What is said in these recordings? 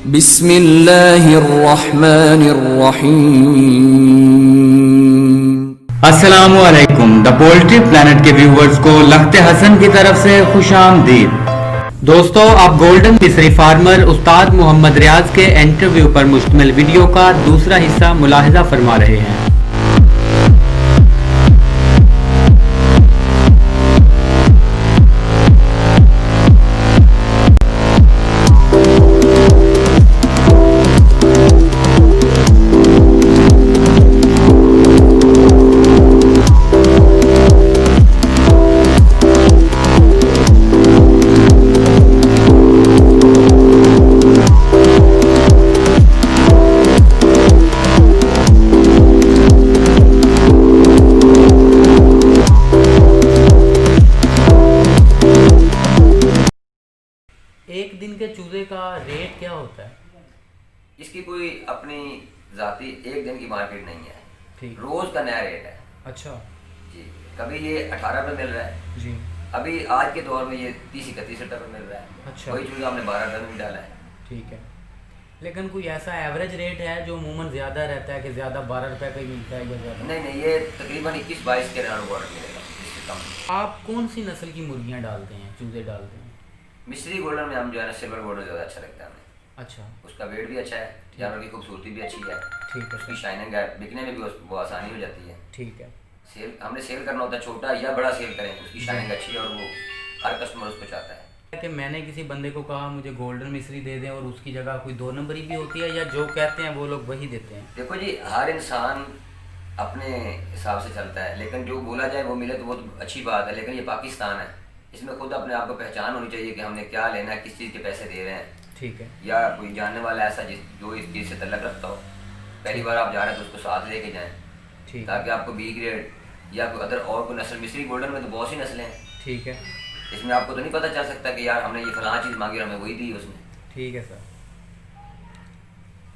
बिस्मिल्लाहिर्रहमानिर्रहीम। अस्सलामुअलैकुम the poultry planet के व्यूवर्स को लख्ते हसन की तरफ से खुशामदीद। दोस्तों, आप गोल्डन मिस्री फार्मर उस्ताद मोहम्मद रियाज के इंटरव्यू पर मुश्तमिल वीडियो का दूसरा हिस्सा मुलाहिजा फरमा रहे हैं। एक दिन के चूजे का रेट क्या होता है? इसकी कोई अपनी जाती एक दिन की मार्केट नहीं है, ठीक, रोज का नया रेट है। अच्छा जी, कभी ये 18 रुपये मिल रहा है जी, अभी आज के दौर में ये 30-31 रुपये मिल रहा है। अच्छा, वही चूजा हमने 12 रुपये में डाला है। ठीक है। लेकिन कोई ऐसा एवरेज रेट है जो अमूमन ज़्यादा रहता है कि ज़्यादा 12 रुपये का ही मिलता है या ज़्यादा? नहीं, ये तकरीबन 21-22 के राउंड बॉर्डर मिलेगा, इससे कम। आप कौन सी नस्ल की मुर्गियाँ डालते हैं, चूजे डालते हैं? मिस्री गोल्डन में हम जो है ना सिल्वर गोल्डन ज़्यादा अच्छा लगता है हमें। अच्छा, उसका वेट भी अच्छा है, जानवर की खूबसूरती भी अच्छी है, ठीक है उसकी सर, शाइनिंग है, बिकने में भी वो आसानी हो जाती है। ठीक है। हमने सेल करना होता है, छोटा या बड़ा सेल करें, उसकी शाइनिंग अच्छी है और वो हर कस्टमर उसको चाहता है। कि मैंने किसी बंदे को कहा मुझे गोल्डन मिस्री दे दें और उसकी जगह कोई 2 नंबरी भी होती है, या जो कहते हैं वो लोग वही देते हैं? देखो जी, हर इंसान अपने हिसाब से चलता है, लेकिन जो बोला जाए वो मिले तो बहुत अच्छी बात है। लेकिन ये पाकिस्तान है, इसमें खुद अपने आप को पहचान होनी चाहिए कि हमने क्या लेना है, किस चीज़ के पैसे दे रहे हैं। ठीक है, या कोई जानने वाला ऐसा जो इस चीज़ से तल्लक रखता हो, पहली बार आप जा रहे हैं तो उसको साथ लेके जाएँ, ठीक है, ताकि आपको बी ग्रेड या कोई अदर और कोई नस्ल, मिस्री गोल्डन में तो बहुत सी नस्लें हैं, ठीक है, इसमें आपको तो नहीं पता चल सकता कि यार हमने ये फलां चीज़ मांगी और हमें वही दी उसने। ठीक है सर।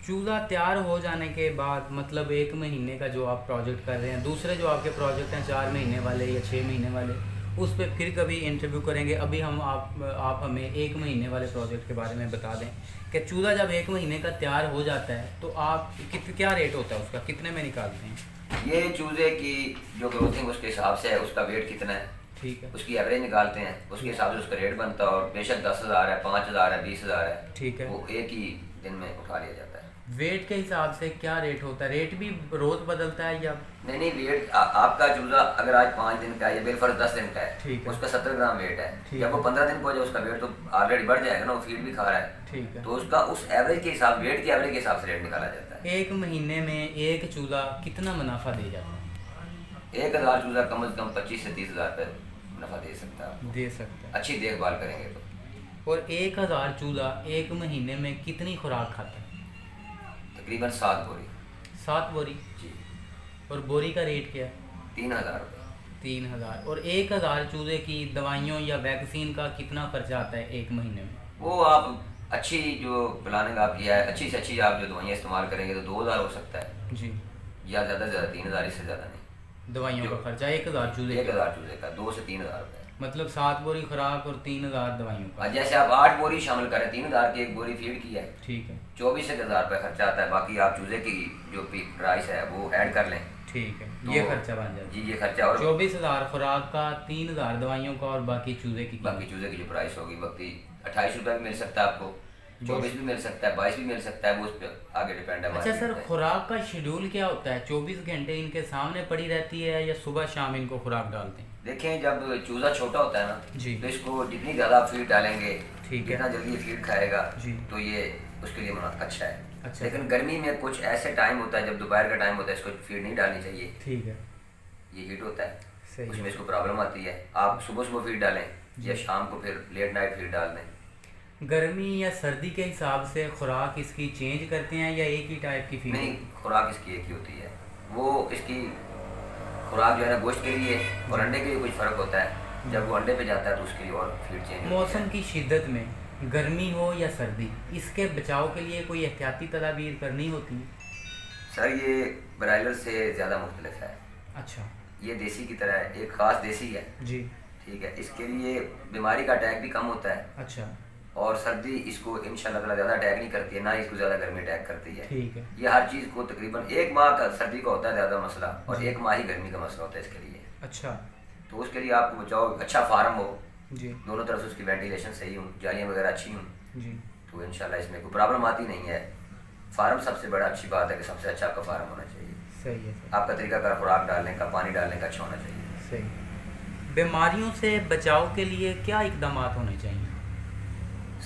चूज़ा तैयार हो जाने के बाद मतलब 1 महीने का जो आप प्रोजेक्ट कर रहे हैं, दूसरे जो आपके प्रोजेक्ट हैं 4 महीने वाले या 6 महीने वाले, उस पर फिर कभी इंटरव्यू करेंगे। अभी हम आप हमें 1 महीने वाले प्रोजेक्ट के बारे में बता दें कि चूज़ा जब 1 महीने का तैयार हो जाता है तो आप क्या रेट होता है उसका, कितने में निकालते हैं? ये चूज़े की जो ग्रोथिंग उसके हिसाब से है, उसका वेट कितना है, ठीक है, उसकी एवरेज निकालते हैं, उसके हिसाब से उसका रेट बनता है। और बेशक 10,000 है, 5,000 है, 20,000 है, ठीक है। वो एक ही दिन में उठा लिया जाता है। वेट के हिसाब से क्या रेट होता है? रेट भी रोज़ बदलता है या? नहीं, वेट आपका चूज़ा अगर आज 5 दिन का है या बिलफर्ज 10 दिन का है, ठीक है, उसका 70 ग्राम वेट है। ठीक जब है, वो 15 दिन को हो जाए उसका वेट तो ऑलरेडी बढ़ जाएगा ना, वो फीड भी खा रहा है, ठीक है। तो उसका उस एवरेज के हिसाब, वेट के एवरेज के हिसाब से रेट निकाला जाता है। 1 महीने में एक चूज़ा कितना मुनाफा दे जाता है? 1,000 चूज़ा कम से कम 25 से 30,000 रुपये नफा दे सकता है, दे सकता है। अच्छी देखभाल करेंगे तो। और 1,000 चूज़ा 1 महीने में कितनी खुराक खाता है? तकरीबन 7 बोरी। 7 बोरी। जी, और बोरी का रेट क्या है? 3,000 रुपये। 3,000। और 1,000 चूज़े की दवाइयों या वैक्सीन का कितना खर्चा आता है 1 महीने में? वो आप अच्छी जो प्लानिंग आप किया है, अच्छी से अच्छी आप जो दवाइयाँ इस्तेमाल करेंगे तो 2,000 हो सकता है, जी, या ज़्यादा से ज़्यादा 3,000, इससे ज़्यादा नहीं। दवाइयों का खर्चा 1,000 चूज़े का? 1,000 चूज़े का 2 से 3,000 रुपये। मतलब 7 बोरी खुराक और 3,000 दवाइयों का। जैसे आप 8 बोरी शामिल करें, 3,000 की एक बोरी फीड की है, ठीक है, 24,000 रुपये खर्चा आता है। बाकी आप चूज़े की जो प्राइस है वो ऐड कर लें, ठीक है, तो ये खर्चा बन जाता है। जी, ये खर्चा। और 24,000 खुराक का, 3,000 दवाइयों का, और बाकी चूज़े की बाकी चूज़े की जो प्राइस होगी, बाकी 28 रुपये भी मिल सकता है आपको, 24 भी मिल सकता है, 22 भी मिल सकता है, वो उस पर आगे डिपेंड है। अच्छा सर, खुराक का शेड्यूल क्या होता है? 24 घंटे इनके सामने पड़ी रहती है या सुबह शाम इनको खुराक डालते हैं? देखें, जब चूज़ा छोटा होता है ना जी, तो इसको जितनी ज़्यादा फीड डालेंगे, ठीक है, जितना जल्दी फीड खाएगा जी, तो ये उसके लिए अच्छा है। अच्छा, लेकिन गर्मी में कुछ ऐसे टाइम होता है जब दोपहर का टाइम होता है, इसको फीड नहीं डालनी चाहिए, ठीक है, ये हीट होता है, सही उसमें है। इसको प्रॉब्लम आती है। आप सुबह सुबह फीड डालें या शाम को फिर लेट नाइट फीड डाल दें। गर्मी या सर्दी के हिसाब से खुराक इसकी चेंज करते हैं या एक ही टाइप की फीड? नहीं, खुराक इसकी एक ही होती है। वो इसकी खुराक जो है ना, गोश्त के लिए और अंडे के लिए कुछ फ़र्क होता है। जब वो अंडे पे जाता है तो उसके लिए और फीड चेंज होती है। मौसम की शिद्दत में गर्मी हो या सर्दी, इसके बचाव के लिए कोई एहतियाती तदाबीर करनी होती है? सर, ये ब्रायलर से ज़्यादा मुख्तलिफ है। अच्छा, ये देसी की तरह है, एक ख़ास देसी है जी, ठीक है। इसके लिए बीमारी का अटैक भी कम होता है अच्छा, और सर्दी इसको इंशाल्लाह ताला ज़्यादा अटैक नहीं करती है, ना इसको ज़्यादा गर्मी अटैक करती है। ठीक है। ये हर चीज़ को तकरीबन 1 माह का सर्दी का होता है ज़्यादा मसला, और 1 माह ही गर्मी का मसला होता है इसके लिए। अच्छा तो उसके लिए आपको बचाओ, अच्छा फार्म हो, जी दोनों तरफ से उसकी वेंटिलेशन सही हो, जालियाँ वगैरह अच्छी हों, जी तो इंशाल्लाह इसमें कोई प्रॉब्लम आती नहीं है। फार्म सबसे बड़ा अच्छी बात है कि सबसे अच्छा आपका फार्म होना चाहिए। सही है सर। आपका तरीका का खुराक डालने का, पानी डालने का अच्छा होना चाहिए। सही। बीमारियों से बचाव के लिए क्या इकदाम होने चाहिए?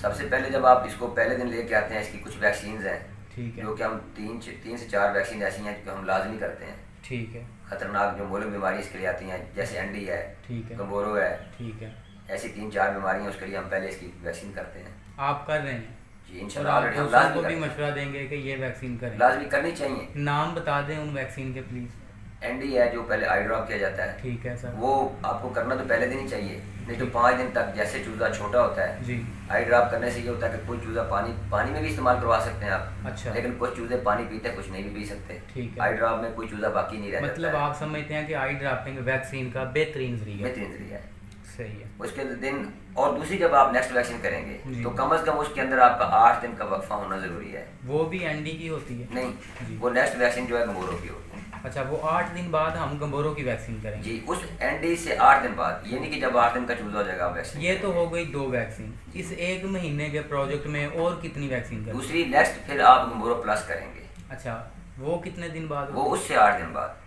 सबसे पहले जब आप इसको पहले दिन लेके आते हैं, इसकी कुछ वैक्सीन हैं ठीक है। जो कि हम 3 से 4 वैक्सीन ऐसी हैं जो हम लाजमी करते हैं। ठीक है। खतरनाक जो मोलक बीमारी इसके लिए आती हैं, जैसे एंडी है, ठीक है। गंबोरो है, ठीक है। ऐसी 3-4 बीमारियां, उसके लिए हम पहले इसकी वैक्सीन करते हैं। आप कर रहे हैं? जी और इंशाल्लाह आप ऑलरेडी हम दूसरों लाजमी को भी करते हैं। मशवरा देंगे कि ये वैक्सीन करें? लाजमी करनी चाहिए। नाम बता दें उन वैक्सीन के प्लीज़। एंडी है जो पहले आई ड्रॉप किया जाता है, ठीक है सर। वो आपको करना तो पहले दिन ही चाहिए, नहीं तो 5 दिन तक, जैसे चूजा छोटा होता है, जी आई ड्रॉप करने से ये होता है कि कोई चूजा पानी में भी इस्तेमाल करवा सकते हैं आप। अच्छा। लेकिन कुछ चूजे पानी पीते हैं, कुछ नहीं भी पी सकते। ठीक है। आई ड्रॉप में कोई चूजा बाकी नहीं रह मतलब जाता है। आप समझते हैं कि आई ड्रॉपिंग वैक्सीन का बेहतरीन जरिया? बेहतरीन जरिया है। सही है। उसके दिन और दूसरी जब आप नेक्स्ट वैक्सीन करेंगे जी। तो कम से कम उसके अंदर आपका 8 दिन का वक्फा होना जरूरी है। वो भी एनडी की होती है? जी। नहीं, वो नेक्स्ट वैक्सीन जो है गंबोरो की होगी। अच्छा, वो 8 दिन बाद हम गंबोरो की वैक्सीन करेंगे? जी, उस एनडी से 8 दिन बाद, ये नहीं कि जब 8 दिन का चूजा हो जाएगा आप वैक्सीन। ये तो हो गई 2 वैक्सीन। इस 1 महीने के प्रोजेक्ट में और कितनी वैक्सीन करेंगे? दूसरी नेक्स्ट फिर आप गंबोरो प्लस करेंगे। अच्छा, वो कितने दिन बाद? वो उससे 8 दिन बाद।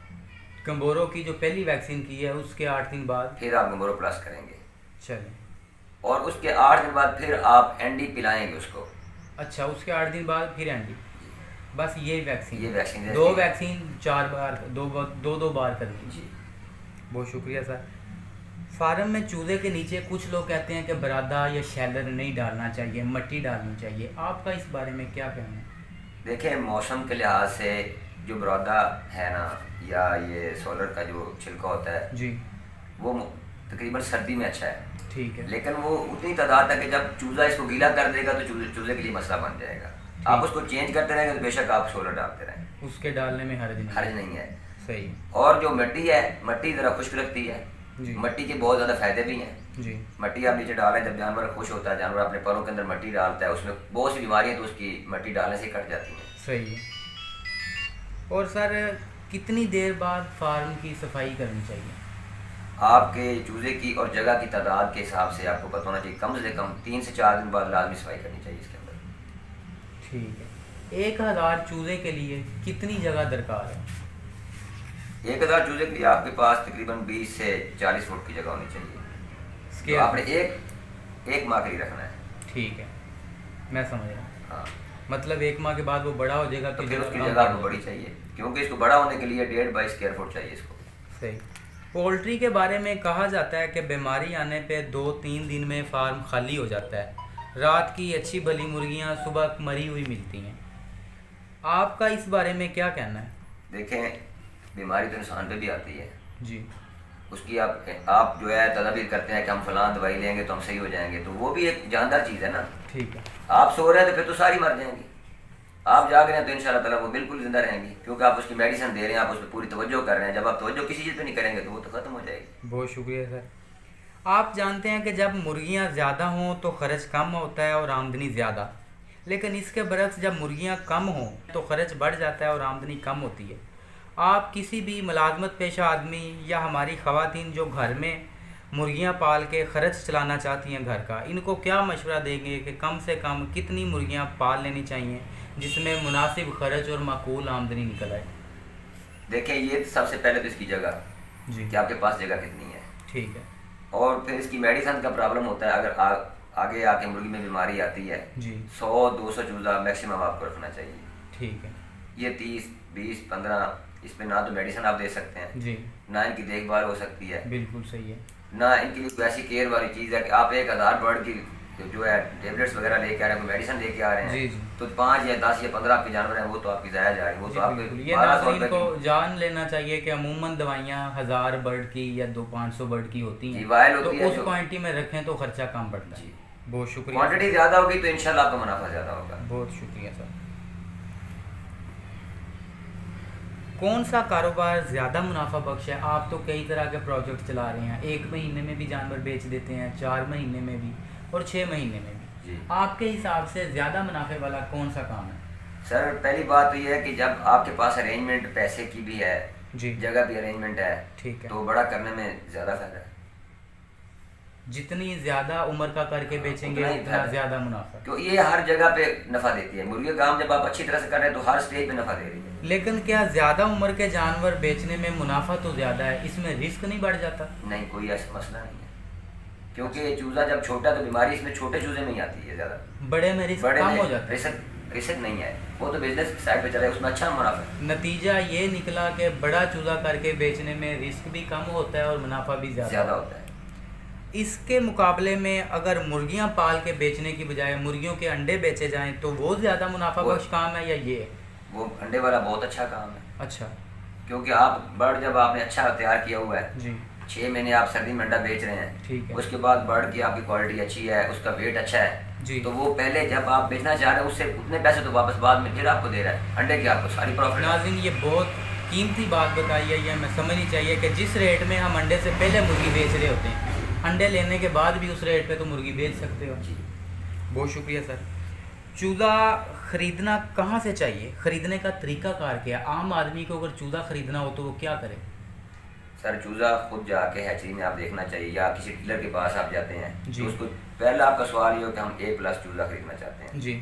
गंबोरो की जो पहली वैक्सीन की है उसके 8 दिन बाद फिर आप गंबोरो प्लस करेंगे। चलें। और उसके 8 दिन बाद फिर आप एनडी पिलाएंगे उसको। अच्छा, उसके 8 दिन बाद फिर एनडी? बस ये वैक्सीन? ये वैक्सीन 2 वैक्सीन 4 बार, 2 बार करनी? जी। बहुत शुक्रिया सर। फार्म में चूजे के नीचे कुछ लोग कहते हैं कि बरादा या शैलर नहीं डालना चाहिए, मिट्टी डालनी चाहिए। आपका इस बारे में क्या कहना है? देखें, मौसम के लिहाज से जो बरादा है ना, या ये सोलर का जो छिलका होता है जी, वो तकरीबन सर्दी में अच्छा है। ठीक है। लेकिन वो उतनी तादाद है कि जब चूजा इसको गीला कर देगा तो चूजे के लिए मसला बन जाएगा। आप उसको चेंज करते रहेंगे तो बेशक आप सोलर डालते रहें, उसके डालने में हर्ज नहीं है। सही। और जो मिट्टी है, मिट्टी ज़रा खुश्क रखती है। जी। मिट्टी के बहुत ज़्यादा फायदे भी हैं। जी। मिट्टी आप नीचे डालें, जब जानवर खुश होता है, जानवर अपने परों के अंदर मिट्टी डालता है, उसमें बहुत सी बीमारियां तो उसकी मिट्टी डालने से ही कट जाती हैं। सही है। और सर, कितनी देर बाद फार्म की सफाई करनी चाहिए? आपके चूजे की और जगह की तादाद के हिसाब से आपको पता होना चाहिए, कम से कम 3 से 4 दिन बाद लाजमी सफाई करनी चाहिए इसके अंदर। ठीक है। 1000 चूजे के लिए कितनी जगह दरकार है? 1000 चूजे के लिए आपके पास तकरीबन 20 से 40 फुट की जगह होनी चाहिए। तो आपने एक माह के लिए रखना है। ठीक है, मैं समझ रहा हूँ। हाँ, मतलब 1 माह के बाद वो बड़ा हो जाएगा तो फिर उसकी जगह आपको बड़ी चाहिए, क्योंकि इसको बड़ा होने के लिए 1.5 बाई स्क्वायर फुट चाहिए इसको। सही। पोल्ट्री के बारे में कहा जाता है कि बीमारी आने पे 2-3 दिन में फार्म खाली हो जाता है। रात की अच्छी भली मुर्गियां सुबह मरी हुई मिलती हैं। आपका इस बारे में क्या कहना है? देखें, बीमारी तो इंसान पे भी आती है जी। उसकी आप जो है तदबीर करते हैं कि हम फलां दवाई लेंगे तो हम सही हो जाएंगे, तो वो भी एक जानदार चीज़ है ना। ठीक है। आप सो रहे हैं तो फिर तो सारी मर जाएंगी। आप जाग रहे हैं तो इंशाल्लाह ताला वो बिल्कुल जिंदा रहेंगी, क्योंकि आप उसकी मेडिसिन दे रहे हैं, आप उस पर पूरी तवज्जो कर रहे हैं। जब आप तवज्जो किसी चीज़ पे नहीं करेंगे तो वो तो ख़त्म हो जाएगी। बहुत शुक्रिया सर। आप जानते हैं कि जब मुर्गियां ज़्यादा हों तो खर्च कम होता है और आमदनी ज़्यादा, लेकिन इसके बरक्स जब मुर्गियां कम हों तो खर्च बढ़ जाता है और आमदनी कम होती है। आप किसी भी मुलाजमत पेशा आदमी या हमारी ख़वातीन जो घर में मुर्गियां पाल के ख़र्च चलाना चाहती हैं घर का, इनको क्या मशवरा देंगे कि कम से कम कितनी मुर्गियां पाल लेनी चाहिए जिसमें मुनासिब खर्च और माकूल आमदनी निकल आए? देखिए, ये सबसे पहले तो इसकी जगह जी, कि आपके पास जगह कितनी है। ठीक है। और फिर इसकी मेडिसिन का प्रॉब्लम होता है। अगर आगे आके मुर्गी में बीमारी आती है, जी, 100-200 चूजा मैक्सिमम आपको रखना चाहिए। ठीक है। ये 30, 20, 15, इस पे ना तो मेडिसिन आप दे सकते हैं, जी, ना इनकी देखभाल हो सकती है, बिल्कुल सही है। ना इनके लिए कोई ऐसी केयर वाली चीज़ है कि आप 1000 बर्ड की जो है टेबलेट्स वगैरह लेके आ रहे हैं, कोई मेडिसिन लेके आ रहे हैं, जी, जी, तो 5 या 10 या 15 आपके जानवर हैं वो तो आपकी ज़ाया जा रही है। वो जी, तो आपके बिल्कुल। ये 1200 नाज़रीन रुपये को जान लेना चाहिए कि अमूमन दवाइयाँ 1000 बर्ड की या 500 बर्ड की होती जी, हैं, वायल तो होती है उस जो- क्वांटिटी में रखें तो खर्चा कम पड़ता है। जी। बहुत शुक्रिया। क्वांटिटी ज़्यादा होगी तो इंशाल्लाह आपका मुनाफा ज़्यादा होगा। बहुत शुक्रिया सर। कौन सा कारोबार ज़्यादा मुनाफा बख्श है? आप तो कई तरह के प्रोजेक्ट चला रहे हैं, 1 महीने में भी जानवर बेच देते हैं, 4 महीने में भी और 6 महीने में भी। जी। आपके हिसाब से ज़्यादा मुनाफे वाला कौन सा काम है? सर पहली बात तो ये है कि जब आपके पास अरेंजमेंट पैसे की भी है, जी। जगह भी अरेंजमेंट है, ठीक है। तो बड़ा करने में ज़्यादा फायदा है। जितनी ज़्यादा उम्र का करके बेचेंगे उतना ही उतना फायदा। ज़्यादा मुनाफा। क्यों ये हर जगह पे नफ़ा देती है। मुर्गी का काम जब आप अच्छी तरह से कर रहे हैं तो हर स्टेज पे नफ़ा दे रही है। लेकिन क्या ज़्यादा उम्र के जानवर बेचने में मुनाफा तो ज़्यादा है, इसमें रिस्क नहीं बढ़ जाता? नहीं, कोई ऐसा मसला नहीं है, क्योंकि चूज़ा जब छोटा तो बीमारी इसमें छोटे चूज़े में ही आती है ज़्यादा। बड़े में रिस्क बड़े कम में हो जाता है। रिस्क नहीं है, वो तो बिजनेस साइड पे चला है, उसमें अच्छा मुनाफा है। नतीजा ये निकला कि बड़ा चूल्हा करके बेचने में रिस्क भी कम होता है और मुनाफा भी ज़्यादा होता है। इसके मुकाबले में अगर मुर्गियां पाल के बेचने की बजाय मुर्गियों के अंडे बेचे जाएं तो वो ज़्यादा मुनाफा बख्श काम है या ये? वो अंडे वाला बहुत अच्छा काम है। अच्छा। क्योंकि आप बर्ड जब आपने अच्छा तैयार किया हुआ है, जी। 6 महीने आप सर्दी में अंडा बेच रहे हैं, ठीक है। उसके बाद बर्ड की आपकी क्वालिटी अच्छी है, उसका वेट अच्छा है, जी। तो वो पहले जब आप बेचना चाह रहे हैं उससे उतने पैसे तो वापस बाद में फिर आपको दे रहा है, अंडे की आपको सारी प्रॉफिट। नाज़रीन, ये बहुत कीमती बात बताई है, ये हमें समझनी चाहिए कि जिस रेट में हम अंडे से पहले मुर्गी बेच रहे होते हैं, अंडे लेने के बाद भी उस रेट पे तो मुर्गी बेच सकते हो। जी। बहुत शुक्रिया सर। चूज़ा ख़रीदना कहाँ से चाहिए? ख़रीदने का तरीका कार क्या है? आम आदमी को अगर चूज़ा ख़रीदना हो तो वो क्या करे? सर चूज़ा खुद जाके हैचरी में आप देखना चाहिए या किसी डीलर के पास आप जाते हैं, जी। तो उसको पहला आपका सवाल ये हो कि हम A+ चूज़ा खरीदना चाहते हैं, जी।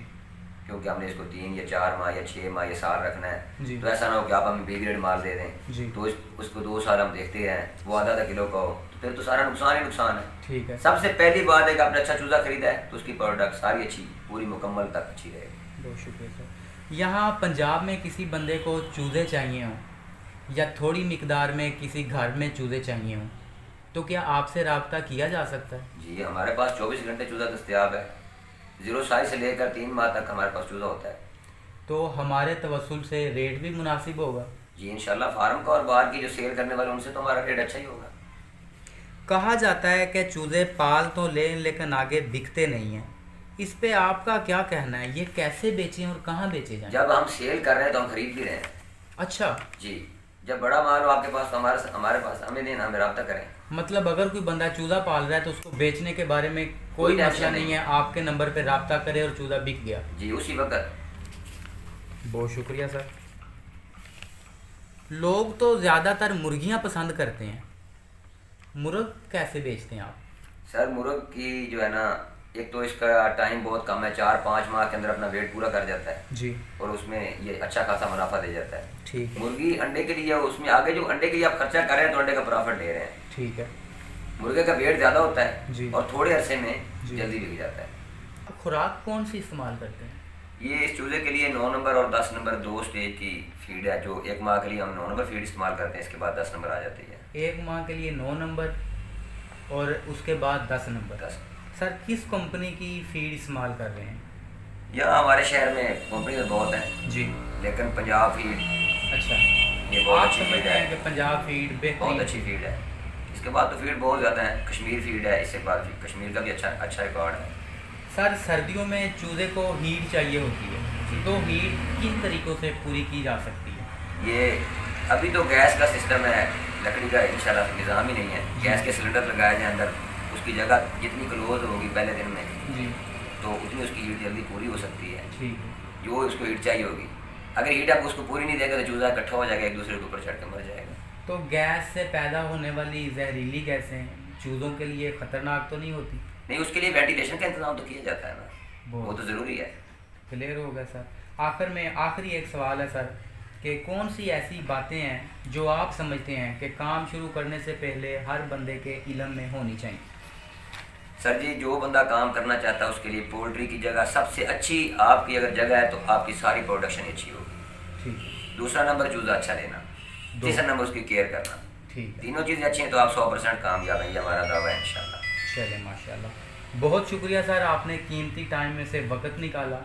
क्योंकि हमने इसको 3 या 4 माह या 6 माह या साल रखना है। जी। तो ऐसा ना हो कि आप हमें B ग्रेड माल दे दें, जी। तो उसको 2 साल हम देखते हैं, वो आधा किलो का हो, तो फिर तो सारा नुकसान ही नुकसान है। ठीक है। सबसे पहली बात है कि आपने अच्छा चूज़ा खरीदा है तो उसकी प्रोडक्ट सारी अच्छी, पूरी मुकम्मल तक अच्छी रहेगी। बहुत शुक्रिया सर। यहाँ पंजाब में किसी बंदे को चूज़े चाहिए हों या थोड़ी मिकदार में किसी घर में चूज़े चाहिए हों तो क्या आपसे रब्ता किया जा सकता है? जी, हमारे पास 24 घंटे चूज़ा दस्तियाब है। 0 साइज से लेकर 3 माह तक हमारे पास चूज़ा होता है। तो हमारे तवस्सुल से रेट भी मुनासिब होगा? जी इंशाल्लाह, फार्म का और बाहर की जो सेल करने वाले उनसे तो हमारा रेट अच्छा ही होगा। कहा जाता है कि चूज़े पाल तो लें लेकिन आगे बिकते नहीं हैं, इस पे आपका क्या कहना है? ये कैसे बेचें और कहाँ बेचे जाएं? जब हम सेल कर रहे हैं तो हम खरीद भी रहे हैं। अच्छा। जी, जब बड़ा माल हो आपके पास तो हमारे पास हमें देना, हमें रब्ता करें। मतलब अगर कोई बंदा चूज़ा पाल रहा है तो उसको बेचने के बारे में कोई टेंशन मसला नहीं है, आपके नंबर पे रब्ता करे और चूज़ा बिक गया। जी उसी वक्त। बहुत शुक्रिया सर। लोग तो ज़्यादातर मुर्गियाँ पसंद करते हैं, मुर्ग कैसे बेचते हैं आप? सर मुर्ग की जो है ना, एक तो इसका टाइम बहुत कम है, 4-5 माह के अंदर अपना वेट पूरा कर जाता है जी। और उसमें ये अच्छा खासा मुनाफा दे जाता है। ठीक है। मुर्गी अंडे के लिए उसमें आगे जो अंडे के लिए आप खर्चा कर रहे हैं तो अंडे का प्रॉफिट ले रहे हैं। ठीक है। मुर्गे का वेट ज़्यादा होता है जी। और थोड़े अरसे में जी। जल्दी बिक जाता है। खुराक कौन सी इस्तेमाल करते हैं? ये इस चूज़े के लिए 9 नंबर और 10 नंबर 2 स्टेज की फीड है, जो 1 माह के लिए हम 9 नंबर फीड इस्तेमाल करते हैं, इसके बाद 10 नंबर आ जाती है। 1 माह के लिए 9 नंबर और उसके बाद 10 नंबर। 10। सर किस कंपनी की फीड इस्तेमाल कर रहे हैं? यहाँ हमारे शहर में कंपनी तो बहुत है, जी। लेकिन पंजाब फीड अच्छा, ये बहुत आप अच्छी फीड समझते है। हैं कि पंजाब फीड बहुत बेहतरीन? अच्छी फीड है। इसके बाद तो फीड बहुत ज़्यादा है, कश्मीर फीड है, इसके बाद कश्मीर का भी अच्छा रिकॉर्ड है। सर सर्दियों में चूज़े को हीट चाहिए होती है, तो हीट किन तरीक़ों से पूरी की जा सकती है? ये अभी तो गैस का सिस्टम है, लकड़ी का इंशाल्लाह निज़ाम ही नहीं है। गैस के सिलेंडर लगाए जाए अंदर, उसकी जगह जितनी क्लोज होगी पहले दिन में जी। तो उतनी उसकी हीट जल्दी पूरी हो सकती है। ठीक है। जो उसको हीट चाहिए होगी, अगर हीट आप उसको पूरी नहीं देगा तो चूज़ा इकट्ठा हो जाएगा, एक दूसरे के ऊपर चढ़ के मर जाएगा। तो गैस से पैदा होने वाली जहरीली गैसें चूज़ों के लिए ख़तरनाक तो नहीं होती? नहीं, उसके लिए वेंटिलेशन का इंतजाम तो किया जाता है ना, वो तो ज़रूरी है। क्लियर हो गया सर। आखिर में आखिरी एक सवाल है सर कि कौन सी ऐसी बातें हैं जो आप समझते हैं कि काम शुरू करने से पहले हर बंदे के इल्म में होनी चाहिए? सर जी, जो बंदा काम करना चाहता है उसके लिए पोल्ट्री की जगह सबसे अच्छी आपकी अगर जगह है तो आपकी सारी प्रोडक्शन अच्छी होगी। ठीक है। दूसरा नंबर चूज़ा अच्छा लेना, तीसरा नंबर उसकी केयर करना। ठीक है। तीनों चीज़ें अच्छी हैं तो आप 100% कामयाब हैं, ये हमारा दावा है इंशाल्लाह। चले माशाल्लाह। बहुत शुक्रिया सर, आपने कीमती टाइम में से वक्त निकाला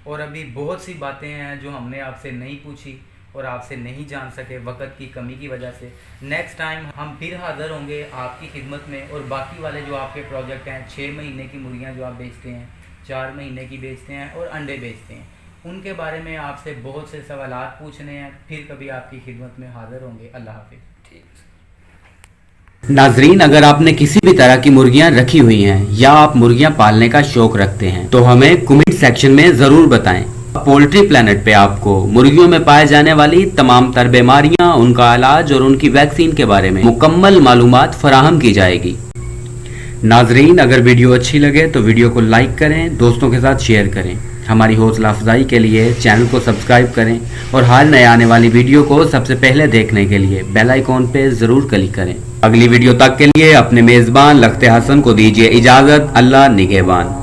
और अभी बहुत सी बातें हैं जो हमने आपसे नहीं पूछी और आपसे नहीं जान सके वक्त की कमी की वजह से। नेक्स्ट टाइम हम फिर हाज़िर होंगे आपकी खिदमत में और बाकी वाले जो आपके प्रोजेक्ट हैं, 6 महीने की मुर्गियाँ जो आप बेचते हैं, 4 महीने की बेचते हैं और अंडे बेचते हैं, उनके बारे में आपसे बहुत से सवालात पूछने हैं। फिर कभी आपकी खिदमत में हाज़िर होंगे। अल्लाह हाफिज़। ठीक है। नाजरीन, अगर आपने किसी भी तरह की मुर्गियां रखी हुई हैं या आप मुर्गियां पालने का शौक रखते हैं तो हमें कमेंट सेक्शन में जरूर बताएं। पोल्ट्री प्लेनेट पे आपको मुर्गियों में पाए जाने वाली तमाम तर बीमारियां, उनका इलाज और उनकी वैक्सीन के बारे में मुकम्मल मालूमात फराहम की जाएगी। नाजरीन, अगर वीडियो अच्छी लगे तो वीडियो को लाइक करें, दोस्तों के साथ शेयर करें। हमारी हौसला अफजाई के लिए चैनल को सब्सक्राइब करें और हर नए आने वाली वीडियो को सबसे पहले देखने के लिए बेल आइकॉन पे जरूर क्लिक करें। अगली वीडियो तक के लिए अपने मेज़बान लख्ते हसन को दीजिए इजाज़त। अल्लाह निगहबान।